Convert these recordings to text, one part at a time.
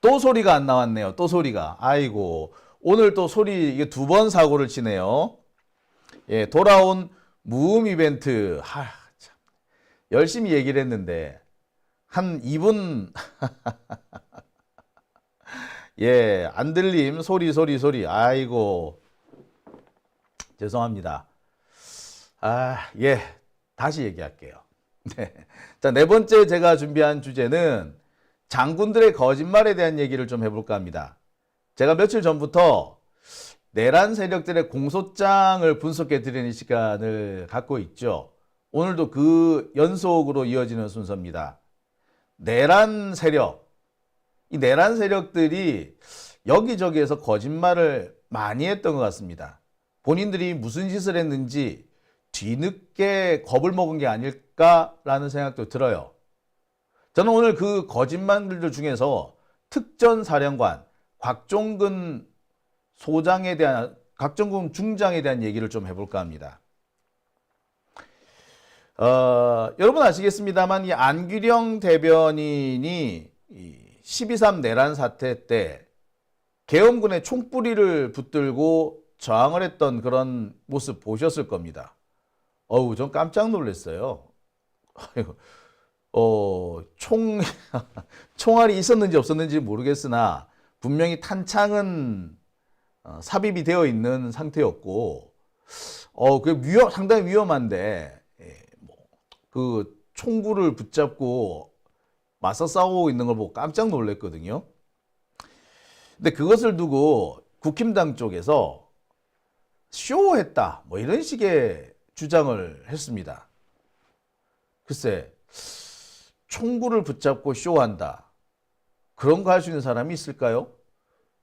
또 소리가 안 나왔네요. 또 소리가. 아이고. 오늘 또 소리 이게 두 번 사고를 치네요. 예, 돌아온 무음 이벤트. 참. 열심히 얘기를 했는데 한 2분 예, 안 들림. 소리. 아이고. 죄송합니다. 예. 다시 얘기할게요. 네. 자, 네 번째 제가 준비한 주제는 장군들의 거짓말에 대한 얘기를 좀 해볼까 합니다. 제가 며칠 전부터 내란 세력들의 공소장을 분석해 드리는 시간을 갖고 있죠. 오늘도 그 연속으로 이어지는 순서입니다. 내란 세력. 이 내란 세력들이 여기저기에서 거짓말을 많이 했던 것 같습니다. 본인들이 무슨 짓을 했는지 뒤늦게 겁을 먹은 게 아닐까라는 생각도 들어요. 저는 오늘 그 거짓말들 중에서 특전사령관 곽종근 소장에 대한, 곽종근 중장에 대한 얘기를 좀 해볼까 합니다. 여러분 아시겠습니다만 이 안규령 대변인이 12.3 내란 사태 때 계엄군의 총뿌리를 붙들고 저항을 했던 그런 모습 보셨을 겁니다. 전 깜짝 놀랐어요. 총알이 있었는지 없었는지 모르겠으나 분명히 탄창은 삽입이 되어 있는 상태였고, 상당히 위험한데, 그 총구를 붙잡고 맞서 싸우고 있는 걸 보고 깜짝 놀랐거든요. 근데 그것을 두고 국힘당 쪽에서 쇼했다, 뭐 이런 식의 주장을 했습니다. 글쎄, 총구를 붙잡고 쇼한다. 그런 거 할 수 있는 사람이 있을까요?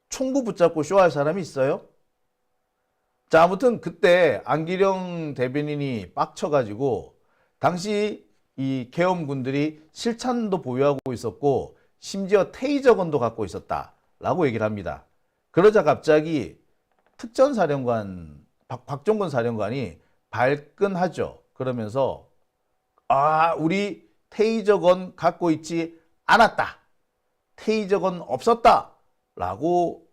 총구 붙잡고 쇼할 사람이 있어요? 자, 아무튼 그때 안기령 대변인이 빡쳐가지고 당시 이 계엄군들이 실탄도 보유하고 있었고 심지어 테이저건도 갖고 있었다라고 얘기를 합니다. 그러자 갑자기 특전사령관 곽종근 사령관이 발끈하죠. 그러면서 우리 테이저건 갖고 있지 않았다. 테이저건 없었다. 라고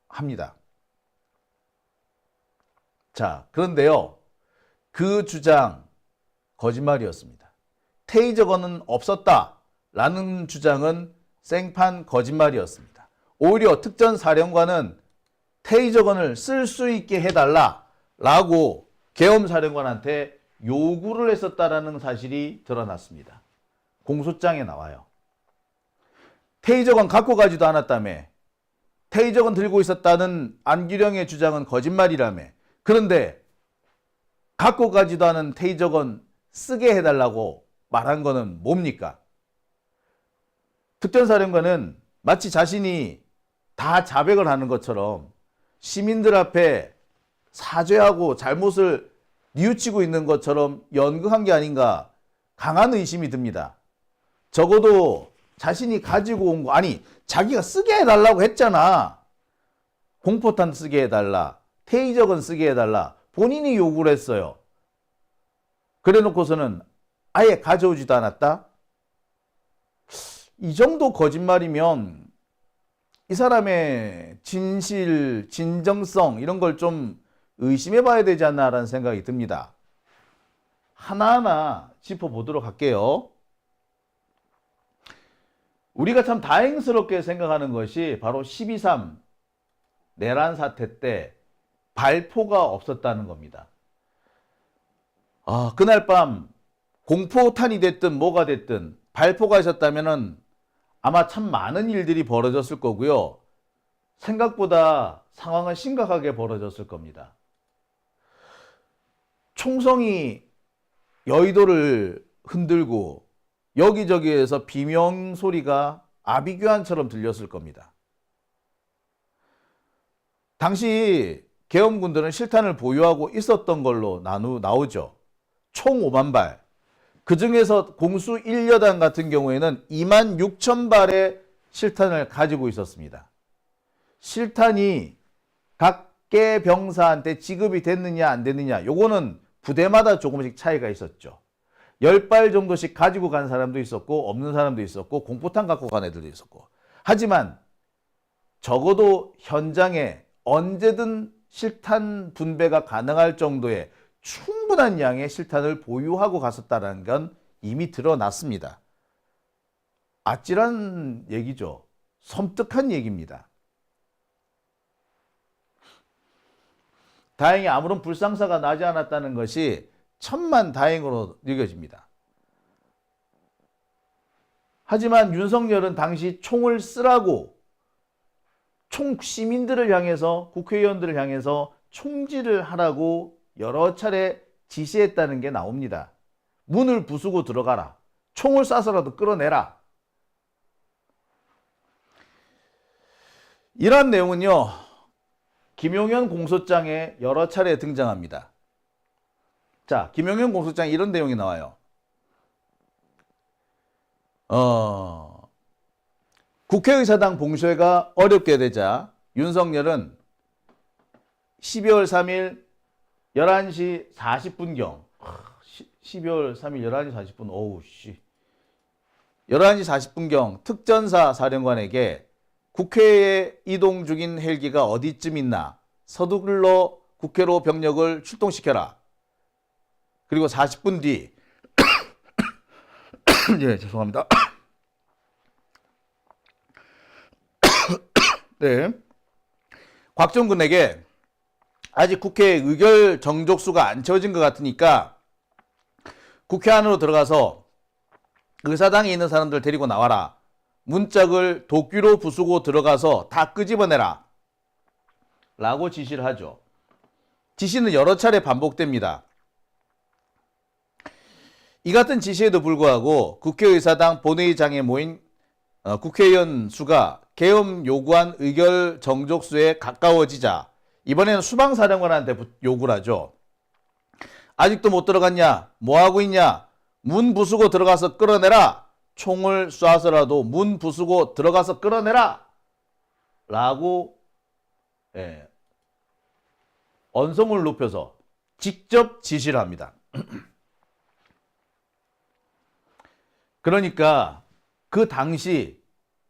합니다. 자, 그런데요. 그 주장 거짓말이었습니다. 테이저건은 없었다. 라는 주장은 생판 거짓말이었습니다. 오히려 특전사령관은 테이저건을 쓸 수 있게 해달라. 라고 계엄사령관한테 요구를 했었다라는 사실이 드러났습니다. 공소장에 나와요. 테이저건 갖고 가지도 않았다며. 테이저건 들고 있었다는 안규령의 주장은 거짓말이라며. 그런데 갖고 가지도 않은 테이저건 쓰게 해달라고 말한 거는 뭡니까? 특전사령관은 마치 자신이 다 자백을 하는 것처럼 시민들 앞에 사죄하고 잘못을 뉘우치고 있는 것처럼 연극한 게 아닌가 강한 의심이 듭니다. 적어도 자신이 가지고 온 거, 자기가 쓰게 해달라고 했잖아. 공포탄 쓰게 해달라. 테이저건 쓰게 해달라. 본인이 요구를 했어요. 그래 놓고서는 아예 가져오지도 않았다? 이 정도 거짓말이면 이 사람의 진실, 진정성 이런 걸 좀 의심해 봐야 되지 않나라는 생각이 듭니다. 하나하나 짚어보도록 할게요. 우리가 참 다행스럽게 생각하는 것이 바로 12.3 내란 사태 때 발포가 없었다는 겁니다. 그날 밤 공포탄이 됐든 뭐가 됐든 발포가 있었다면 아마 참 많은 일들이 벌어졌을 거고요. 생각보다 상황은 심각하게 벌어졌을 겁니다. 총성이 여의도를 흔들고 여기저기에서 비명 소리가 아비규환처럼 들렸을 겁니다. 당시 계엄군들은 실탄을 보유하고 있었던 걸로 나오죠. 총 5만 발. 그 중에서 공수 1여단 같은 경우에는 2만 6천 발의 실탄을 가지고 있었습니다. 실탄이 각계 병사한테 지급이 됐느냐 안 됐느냐 요거는 부대마다 조금씩 차이가 있었죠. 10발 정도씩 가지고 간 사람도 있었고 없는 사람도 있었고 공포탄 갖고 간 애들도 있었고. 하지만 적어도 현장에 언제든 실탄 분배가 가능할 정도의 충분한 양의 실탄을 보유하고 갔었다는 건 이미 드러났습니다. 아찔한 얘기죠. 섬뜩한 얘기입니다. 다행히 아무런 불상사가 나지 않았다는 것이 천만 다행으로 여겨집니다. 하지만 윤석열은 당시 총을 쓰라고 시민들을 향해서, 국회의원들을 향해서 총질을 하라고 여러 차례 지시했다는 게 나옵니다. 문을 부수고 들어가라. 총을 쏴서라도 끌어내라. 이러한 내용은요, 김용현 공소장에 여러 차례 등장합니다. 자, 김용현 공소장에 이런 내용이 나와요. 국회의사당 봉쇄가 어렵게 되자 윤석열은 12월 3일 11시 40분경 12월 3일 11시 40분 어우 씨 11시 40분경 특전사 사령관에게 국회에 이동 중인 헬기가 어디쯤 있나 서둘러 국회로 병력을 출동시켜라. 그리고 40분 뒤 예, 죄송합니다. 네. 곽종근에게 아직 국회에 의결 정족수가 안 채워진 것 같으니까 국회 안으로 들어가서 의사당에 있는 사람들 데리고 나와라. 문짝을 도끼로 부수고 들어가서 다 끄집어내라. 라고 지시를 하죠. 지시는 여러 차례 반복됩니다. 이 같은 지시에도 불구하고 국회의사당 본회의장에 모인 국회의원 수가 계엄 요구한 의결 정족수에 가까워지자 이번에는 수방사령관한테 요구를 하죠. 아직도 못 들어갔냐? 뭐하고 있냐? 문 부수고 들어가서 끌어내라. 총을 쏴서라도 문 부수고 들어가서 끌어내라. 라고 언성을 높여서 직접 지시를 합니다. 그러니까 그 당시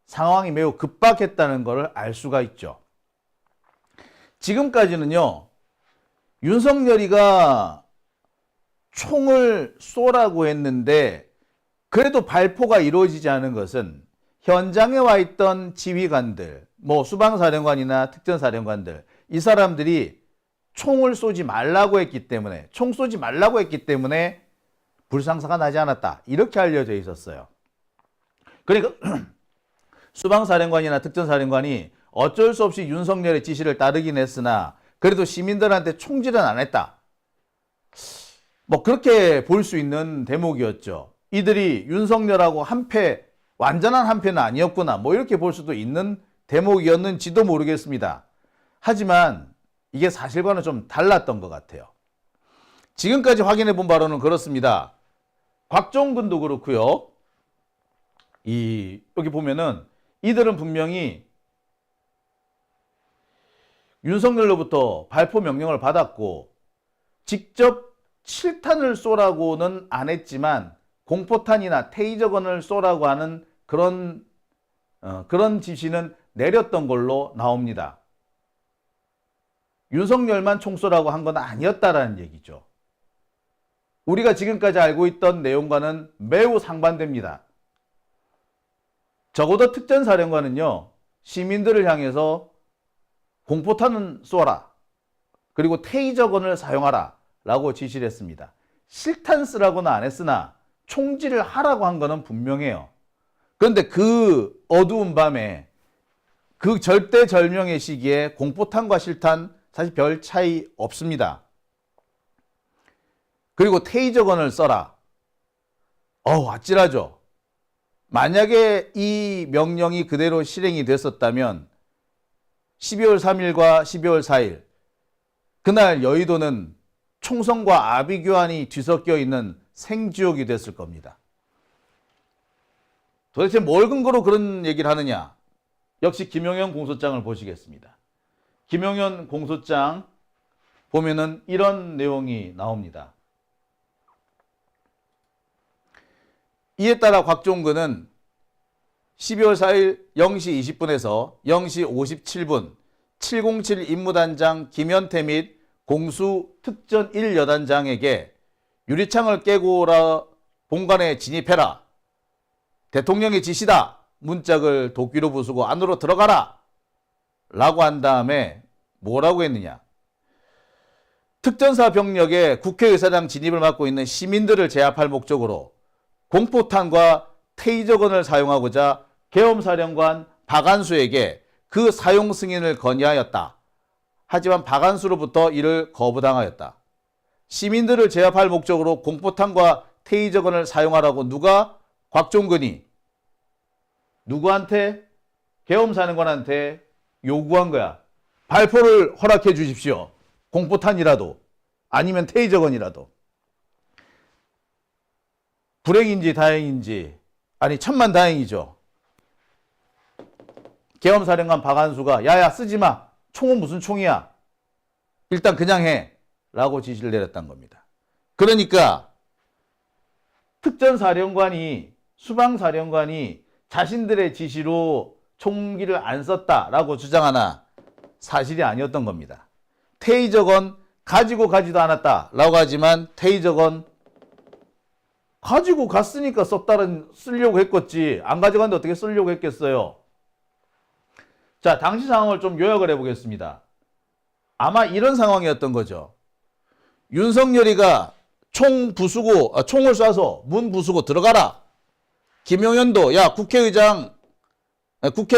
상황이 매우 급박했다는 것을 알 수가 있죠. 지금까지는요, 윤석열이가 총을 쏘라고 했는데 그래도 발포가 이루어지지 않은 것은 현장에 와 있던 지휘관들, 뭐 수방사령관이나 특전사령관들, 이 사람들이 총을 쏘지 말라고 했기 때문에, 총 쏘지 말라고 했기 때문에 불상사가 나지 않았다. 이렇게 알려져 있었어요. 그러니까 수방사령관이나 특전사령관이 어쩔 수 없이 윤석열의 지시를 따르긴 했으나 그래도 시민들한테 총질은 안 했다. 뭐 그렇게 볼 수 있는 대목이었죠. 이들이 윤석열하고 한패, 완전한 한패는 아니었구나. 뭐 이렇게 볼 수도 있는 대목이었는지도 모르겠습니다. 하지만 이게 사실과는 좀 달랐던 것 같아요. 지금까지 확인해 본 바로는 그렇습니다. 곽종근도 그렇고요. 여기 보면은 이들은 분명히 윤석열로부터 발포 명령을 받았고 직접 실탄을 쏘라고는 안 했지만 공포탄이나 테이저건을 쏘라고 하는 그런 지시는 내렸던 걸로 나옵니다. 윤석열만 총 쏘라고 한 건 아니었다라는 얘기죠. 우리가 지금까지 알고 있던 내용과는 매우 상반됩니다. 적어도 특전사령관은요, 시민들을 향해서 공포탄은 쏘라. 그리고 테이저건을 사용하라. 라고 지시를 했습니다. 실탄 쓰라고는 안 했으나 총질을 하라고 한 거는 분명해요. 그런데 그 어두운 밤에 그 절대절명의 시기에 공포탄과 실탄 사실 별 차이 없습니다. 그리고 테이저건을 써라. 아찔하죠. 만약에 이 명령이 그대로 실행이 됐었다면 12월 3일과 12월 4일 그날 여의도는 총선과 아비규환이 뒤섞여 있는 생지옥이 됐을 겁니다. 도대체 뭘 근거로 그런 얘기를 하느냐? 역시 김용현 공소장을 보시겠습니다. 김용현 공소장 보면은 이런 내용이 나옵니다. 이에 따라 곽종근은 12월 4일 0시 20분에서 0시 57분 707 임무단장 김현태 및 공수 특전 1여단장에게 유리창을 깨고 오라, 본관에 진입해라, 대통령의 지시다, 문짝을 도끼로 부수고 안으로 들어가라 라고 한 다음에 뭐라고 했느냐. 특전사 병력에 국회의사당 진입을 막고 있는 시민들을 제압할 목적으로 공포탄과 테이저건을 사용하고자 계엄사령관 박안수에게 그 사용 승인을 건의하였다. 하지만 박안수로부터 이를 거부당하였다. 시민들을 제압할 목적으로 공포탄과 테이저건을 사용하라고 누가? 곽종근이 누구한테? 계엄사령관한테 요구한 거야. 발포를 허락해 주십시오. 공포탄이라도 아니면 테이저건이라도. 불행인지 다행인지, 아니 천만다행이죠. 계엄사령관 박안수가 야야 쓰지마, 총은 무슨 총이야, 일단 그냥 해 라고 지시를 내렸단 겁니다. 그러니까 특전사령관이, 수방사령관이 자신들의 지시로 총기를 안 썼다라고 주장하나 사실이 아니었던 겁니다. 테이저건 가지고 가지도 않았다라고 하지만 테이저건 가지고 갔으니까 쓰려고 했겠지. 안 가져갔는데 어떻게 쓰려고 했겠어요. 자, 당시 상황을 좀 요약을 해보겠습니다. 아마 이런 상황이었던 거죠. 윤석열이가 총을 쏴서 문 부수고 들어가라. 김용현도 야 국회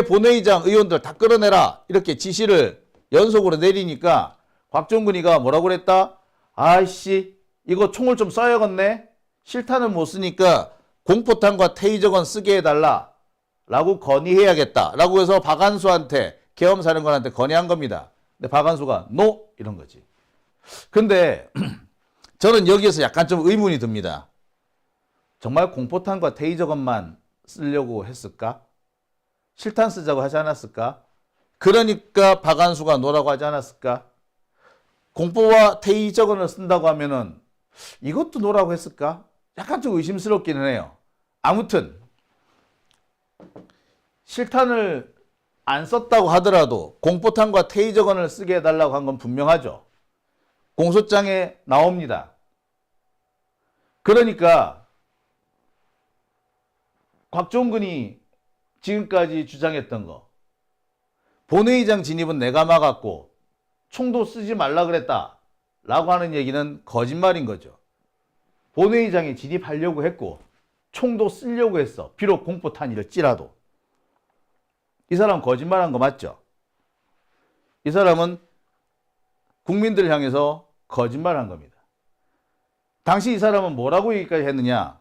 본회의장 의원들 다 끌어내라 이렇게 지시를 연속으로 내리니까 곽종근이가 뭐라고 그랬다? 아이씨 이거 총을 좀 쏴야겠네. 실탄을 못 쓰니까 공포탄과 테이저건 쓰게 해달라 라고 건의해야겠다 라고 해서 박안수한테, 계엄사령관한테 건의한 겁니다. 근데 박안수가 노 이런 거지. 근데 저는 여기에서 약간 좀 의문이 듭니다. 정말 공포탄과 테이저건만 쓰려고 했을까? 실탄 쓰자고 하지 않았을까? 그러니까 박안수가 노라고 하지 않았을까? 공포와 테이저건을 쓴다고 하면은 이것도 노라고 했을까? 약간 좀 의심스럽기는 해요. 아무튼 실탄을 안 썼다고 하더라도 공포탄과 테이저건을 쓰게 해달라고 한 건 분명하죠. 공소장에 나옵니다. 그러니까 곽종근이 지금까지 주장했던 거, 본회의장 진입은 내가 막았고 총도 쓰지 말라 그랬다 라고 하는 얘기는 거짓말인 거죠. 본회의장에 진입하려고 했고 총도 쓰려고 했어. 비록 공포탄일지라도. 이 사람 거짓말한 거 맞죠? 이 사람은 국민들을 향해서 거짓말한 겁니다. 당시 이 사람은 뭐라고 얘기까지 했느냐?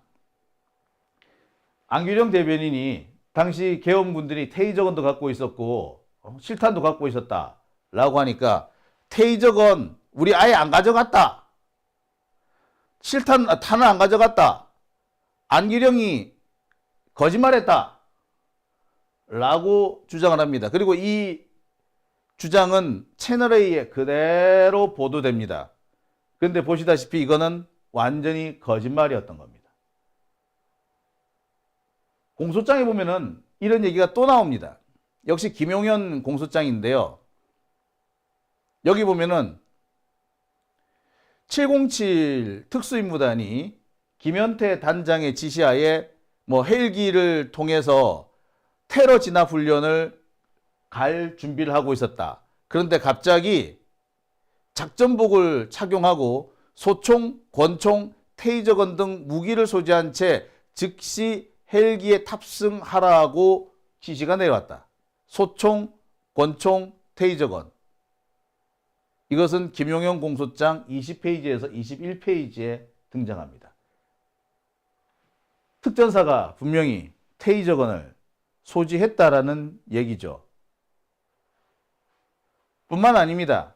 안규령 대변인이 당시 계엄군들이 테이저건도 갖고 있었고 실탄도 갖고 있었다 라고 하니까 테이저건 우리 아예 안 가져갔다. 탄을 안 가져갔다. 안규령이 거짓말했다 라고 주장을 합니다. 그리고 이 주장은 채널A에 그대로 보도됩니다. 그런데 보시다시피 이거는 완전히 거짓말이었던 겁니다. 공소장에 보면은 이런 얘기가 또 나옵니다. 역시 김용현 공소장인데요. 여기 보면은 707 특수임무단이 김현태 단장의 지시하에 헬기를 통해서 테러 진압 훈련을 갈 준비를 하고 있었다. 그런데 갑자기 작전복을 착용하고 소총, 권총, 테이저건 등 무기를 소지한 채 즉시 헬기에 탑승하라고 지시가 내려왔다. 소총, 권총, 테이저건. 이것은 김용현 공소장 20페이지에서 21페이지에 등장합니다. 특전사가 분명히 테이저건을 소지했다라는 얘기죠. 뿐만 아닙니다.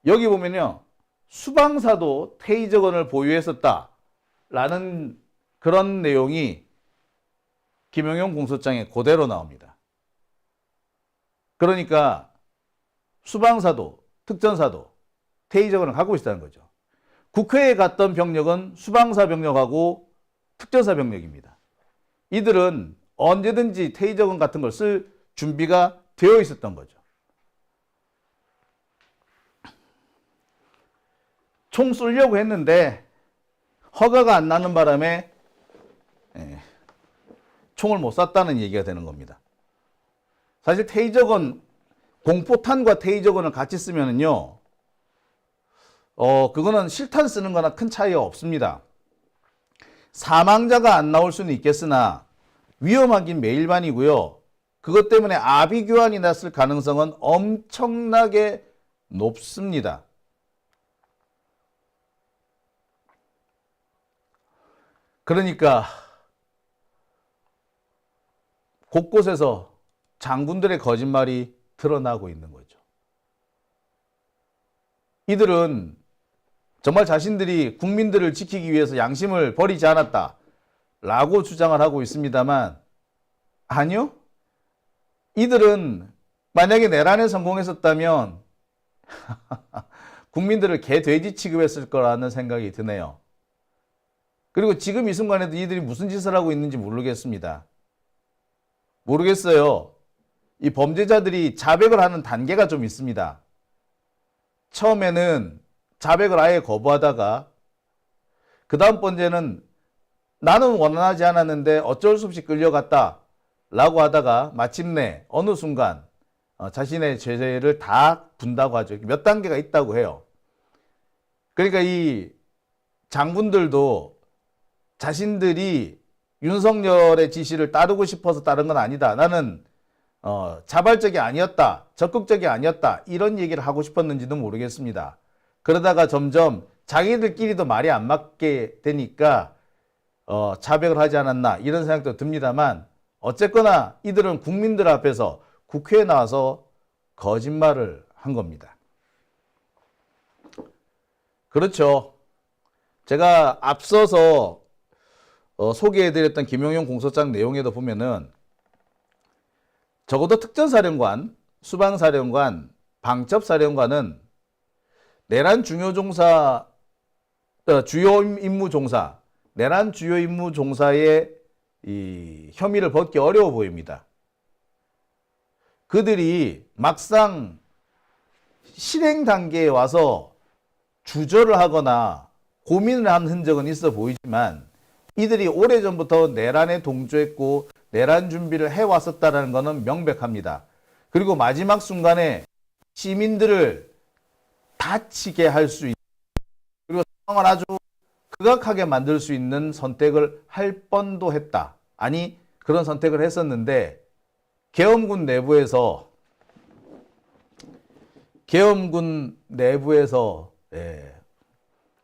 여기 보면요. 수방사도 테이저건을 보유했었다라는 그런 내용이 김용현 공소장에 그대로 나옵니다. 그러니까 수방사도 특전사도 테이저건을 갖고 있다는 거죠. 국회에 갔던 병력은 수방사 병력하고 특전사 병력입니다. 이들은 언제든지 테이저건 같은 걸 쓸 준비가 되어 있었던 거죠. 총 쏘려고 했는데 허가가 안 나는 바람에 총을 못 쐈다는 얘기가 되는 겁니다. 사실 테이저건, 공포탄과 테이저건을 같이 쓰면은요, 그거는 실탄 쓰는 거나 큰 차이가 없습니다. 사망자가 안 나올 수는 있겠으나 위험하긴 매일반이고요. 그것 때문에 아비규환이 났을 가능성은 엄청나게 높습니다. 그러니까 곳곳에서 장군들의 거짓말이 드러나고 있는 거죠. 이들은 정말 자신들이 국민들을 지키기 위해서 양심을 버리지 않았다라고 주장을 하고 있습니다만, 아니요. 이들은 만약에 내란에 성공했었다면 국민들을 개, 돼지 취급했을 거라는 생각이 드네요. 그리고 지금 이 순간에도 이들이 무슨 짓을 하고 있는지 모르겠습니다. 모르겠어요. 이 범죄자들이 자백을 하는 단계가 좀 있습니다. 처음에는 자백을 아예 거부하다가 그 다음 번째는 나는 원하지 않았는데 어쩔 수 없이 끌려갔다 라고 하다가 마침내 어느 순간 자신의 죄를 다 분다고 하죠. 몇 단계가 있다고 해요. 그러니까 이 장군들도 자신들이 윤석열의 지시를 따르고 싶어서 따른 건 아니다. 나는 자발적이 아니었다. 적극적이 아니었다. 이런 얘기를 하고 싶었는지도 모르겠습니다. 그러다가 점점 자기들끼리도 말이 안 맞게 되니까 자백을 하지 않았나 이런 생각도 듭니다만, 어쨌거나 이들은 국민들 앞에서 국회에 나와서 거짓말을 한 겁니다. 그렇죠. 제가 앞서서 소개해드렸던 김용현 공소장 내용에도 보면은 적어도 특전사령관, 수방사령관, 방첩사령관은 내란 주요 임무 종사, 내란 주요 임무 종사의 이 혐의를 벗기 어려워 보입니다. 그들이 막상 실행 단계에 와서 주저를 하거나 고민을 한 흔적은 있어 보이지만, 이들이 오래전부터 내란에 동조했고 내란 준비를 해왔었다는 것은 명백합니다. 그리고 마지막 순간에 시민들을 다치게 할 수 있는, 그리고 상황을 아주 극악하게 만들 수 있는 선택을 할 뻔도 했다. 아니, 그런 선택을 했었는데 계엄군 내부에서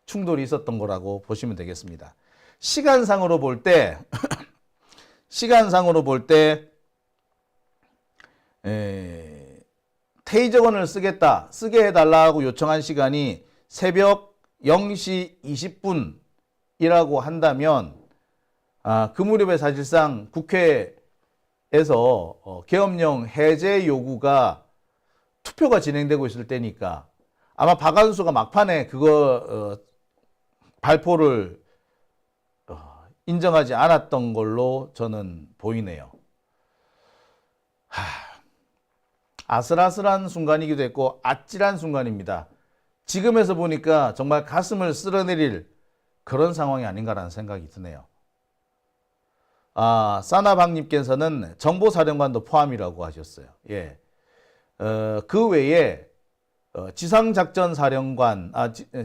충돌이 있었던 거라고 보시면 되겠습니다. 시간상으로 볼 때 테이저건을 쓰게 해달라고 요청한 시간이 새벽 0시 20분이라고 한다면, 그 무렵에 사실상 국회에서 계엄령 해제 요구가 투표가 진행되고 있을 때니까 아마 박한수가 막판에 그거 발표를 인정하지 않았던 걸로 저는 보이네요. 아슬아슬한 순간이기도 했고 아찔한 순간입니다. 지금에서 보니까 정말 가슴을 쓸어내릴 그런 상황이 아닌가라는 생각이 드네요. 싸나방님께서는 정보사령관도 포함이라고 하셨어요. 예. 그 외에 지상작전사령관,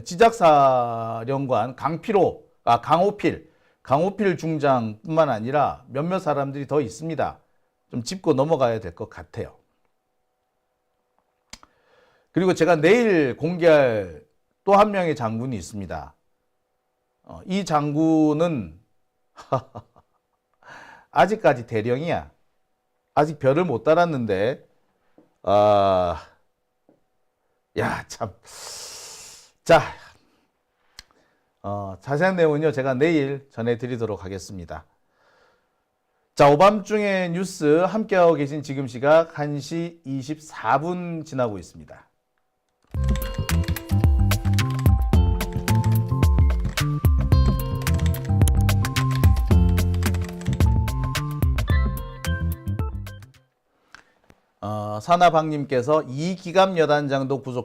지작사령관 강호필 중장뿐만 아니라 몇몇 사람들이 더 있습니다. 좀 짚고 넘어가야 될 것 같아요. 그리고 제가 내일 공개할 또 한 명의 장군이 있습니다. 이 장군은 아직까지 대령이야. 아직 별을 못 달았는데, 참. 자, 자세한 내용은요, 제가 내일 전해드리도록 하겠습니다. 자, 오밤중의 뉴스 함께하고 계신 지금 시각 1시 24분 지나고 있습니다. 사나방님께서 이기감 여단장도 구속